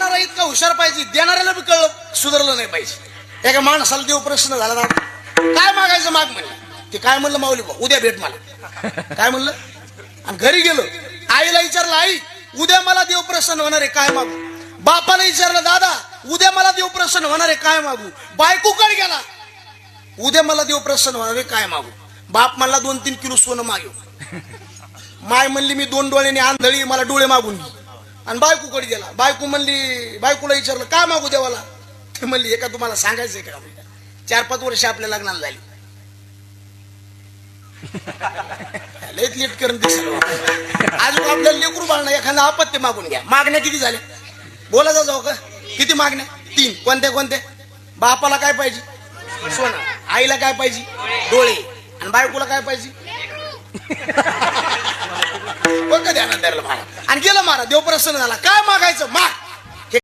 मागणारा इतका हुशार पाहिजे, देणाऱ्याला बी कळलं सुधारलं नाही पाहिजे. एका माणसाला देव प्रश्न झाला ना, काय मागायचं माग म्हणलं. ते काय म्हणलं, माऊली बा उद्या भेट मला. काय म्हणलं, आणि घरी गेलो. आईला विचारलं, आई उद्या मला देव प्रसन्न होणार आहे, काय मागू. बापाला विचारलं, दादा उद्या मला देव प्रसन्न होणार आहे, काय मागू. बायकोकडे गेला, उद्या मला देव प्रसन्न होणार आहे, काय मागू. बाप म्हणला 2-3 किलो सोनं मागू. माय म्हणली मी 2 डोळ्यांनी आंधळी, मला डोळे मागून घे. आणि बायकोकडे गेला. बायको म्हणली, बायकोला विचारलं काय मागू देवाला. ते म्हणली, एका तुम्हाला सांगायचंय का, 4-5 वर्ष आपल्या लग्नाला झाली. लेट लेट करून दिसलं आज आपल्याला लेकरू बाळणं एखादा आपत्य मागून घ्या. मागण्या किती झाल्या बोला जाऊ का. किती मागण्या, 3. कोणत्या कोणत्या. बापाला काय पाहिजे, सोनं. आईला काय पाहिजे, डोळे. आणि बायकोला काय पाहिजे, कधी आनंद द्यायला मारा. आणि गेलं मारा, देव प्रसन्न झाला. काय मागायचं माग.